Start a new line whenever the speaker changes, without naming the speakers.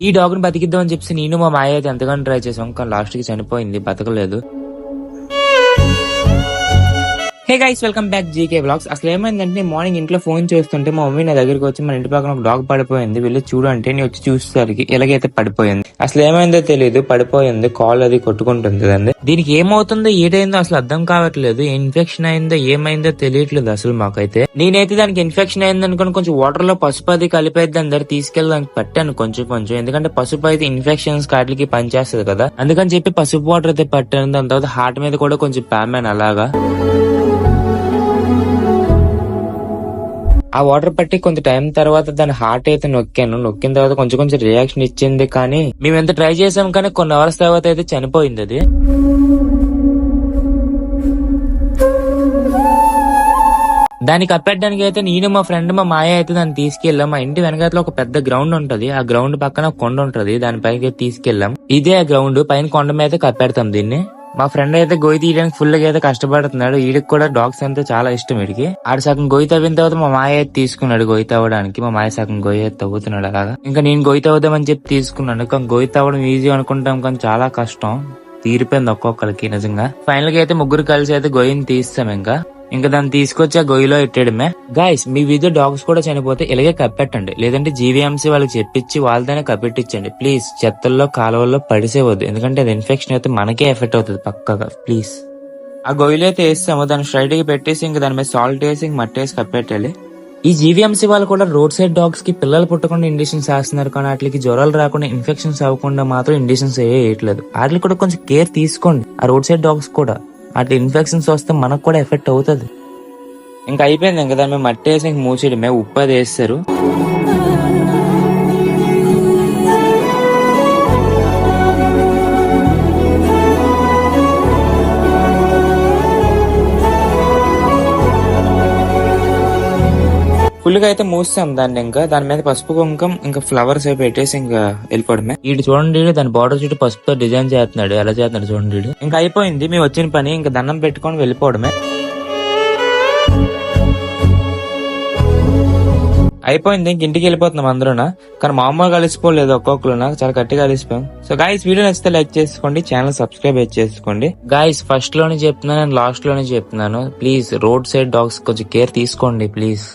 ఈ డాగ్ ని బతికిద్దామని చెప్పి నేను మా మాయ అయితే ఎంతగానో ట్రై చేసాం, కానీ లాస్ట్ కి చనిపోయింది, బతకలేదు. Hey guys, welcome back GK blogs. అసలు ఏమైందంటే మార్నింగ్ ఇంట్లో ఫోన్ చేస్తుంటే మా మమ్మీ నా దగ్గరికి వచ్చి మన ఇంటి పక్కన ఒక డాగ్ పడిపోయింది, వెళ్ళి చూడు అంటే నేను వచ్చి చూసేసరికి ఎలాగైతే పడిపోయింది. అసలు ఏమైందో తెలియదు, పడిపోయింది, కాల్ అది కొట్టుకుంటుంది అండి. దీనికి ఏమవుతుందో ఏదైందో అసలు అర్థం కావట్లేదు, ఇన్ఫెక్షన్ అయిందో ఏమైందో తెలియట్లేదు అసలు మాకైతే. నేనైతే దానికి ఇన్ఫెక్షన్ అయింది అనుకుని కొంచెం వాటర్ లో పసుపు అది కలిపేది దాని దగ్గర తీసుకెళ్ళి దానికి పట్టాను కొంచెం, ఎందుకంటే పసుపు అయితే ఇన్ఫెక్షన్స్ కాటికి పనిచేస్తుంది కదా, అందుకని చెప్పి పసుపు వాటర్ అయితే పట్టాను. దాని తర్వాత హార్ట్ మీద కూడా కొంచెం పామాను అలాగా. ఆ వాటర్ పట్టి కొంత టైం తర్వాత దాని హార్ట్ అయితే నొక్కిన తర్వాత కొంచెం రియాక్షన్ ఇచ్చింది, కానీ మేము ఎంత ట్రై చేసాం కానీ కొన్ని అవర్స్ తర్వాత అయితే చనిపోయింది అది. దాన్ని కప్పెట్టడానికి అయితే నేను మా ఫ్రెండ్ మా మాయ అయితే దాన్ని తీసుకెళ్ళాం. మా ఇంటి వెనకాల ఒక పెద్ద గ్రౌండ్ ఉంటది, ఆ గ్రౌండ్ పక్కన కొండ ఉంటది, దానిపైకి తీసుకెళ్ళాం. ఇదే ఆ గ్రౌండ్, పైన కొండ మీద కప్పెడతాం దీన్ని. మా ఫ్రెండ్ అయితే గొయ్యి తీయడానికి ఫుల్ గా అయితే కష్టపడుతున్నాడు, వీడికి కూడా డాగ్స్ అంటే చాలా ఇష్టం. వీడికి ఆడు సగం గొయ్యి తవ్విన తర్వాత మా మాయ అయితే తీసుకున్నాడు గొయ్యి తవ్వడానికి. మా మాయ సగం గొయ్యి అయితే తవ్వుతున్నాడు అలాగా. ఇంకా నేను గొయ్యి తవ్వుదామని చెప్పి తీసుకున్నాను, కానీ గొయ్యి తవ్వడం ఈజీ అనుకుంటాం కానీ చాలా కష్టం, తీరిపోయింది ఒక్కొక్కరికి నిజంగా. ఫైనల్ గా అయితే ముగ్గురు కలిసి అయితే గొయ్యిని తీస్తాం. ఇంకా దాన్ని తీసుకొచ్చి ఆ గొయ్యిలో పెట్టాడమే. గాయస్, మీ వీధిలో డాగ్స్ కూడా చనిపోతే ఇలాగే కప్పెట్టండి, లేదంటే జీవీఎంసీ వాళ్ళకి చెప్పించి వాళ్ళతోనే కప్పెట్టించండి ప్లీజ్. చెత్తల్లో కాలువల్లో పడిసేవద్దు, ఎందుకంటే అది ఇన్ఫెక్షన్ అయితే మనకే ఎఫెక్ట్ అవుతుంది పక్కగా, ప్లీజ్. ఆ గొయ్యిలో అయితే వేస్తాము, దాన్ని స్ట్రైట్ గా పెట్టేసి ఇంకా దాని మీద సాల్ట్ వేసి ఇంక మట్టేసి కప్పెట్టాలి. ఈ జీవీఎంసీ వాళ్ళు కూడా రోడ్ సైడ్ డాగ్స్ కి పిల్లలు పుట్టకుండా ఇంజెక్షన్స్ వేస్తున్నారు, కానీ వాటికి జ్వరాలు రాకుండా ఇన్ఫెక్షన్స్ అవ్వకుండా మాత్రం ఇంజెక్షన్స్ వేయట్లేదు. వాటికి కూడా కొంచెం కేర్ తీసుకోండి, ఆ రోడ్ సైడ్ డాగ్స్ కూడా. అట్లా ఇన్ఫెక్షన్స్ వస్తే మనకు కూడా ఎఫెక్ట్ అవుతుంది. ఇంకా అయిపోయింది, ఇంకా దాని మీద మట్టి వేసి ఇంక మూసేయడమే. ఉప్పు అది వేస్తారు. ఫుల్ గా అయితే మూస్తాం దాన్ని. ఇంకా దాని మీద పసుపు కుంకం ఇంకా ఫ్లవర్స్ అవి పెట్టేసి ఇంకా వెళ్ళిపోవడమే. వీడు చూడండి, దాని బార్డర్ చుట్టూ పసుపుతో డిజైన్ చేస్తున్నాడు, ఎలా చేస్తున్నాడు చూడండి. ఇంకా అయిపోయింది మేము వచ్చిన పని, ఇంకా దండం పెట్టుకొని వెళ్ళిపోవడమే. అయిపోయింది, ఇంక ఇంటికి వెళ్ళిపోతున్నాం అందరూనా, కానీ మామూలుగా కలిసిపోలేదు, ఒక్కొక్కరు నాకు చాలా గట్టిగా కలిసిపోయాం. సో గాయస్, వీడియో నచ్చితే లైక్ చేసుకోండి, ఛానల్ సబ్స్క్రైబ్ చేసుకోండి. గాయస్, ఫస్ట్ లోనే చెప్తున్నాను, లాస్ట్ లోనే చెప్తున్నాను, ప్లీజ్ రోడ్ సైడ్ డాగ్స్ కొంచెం కేర్ తీసుకోండి ప్లీజ్.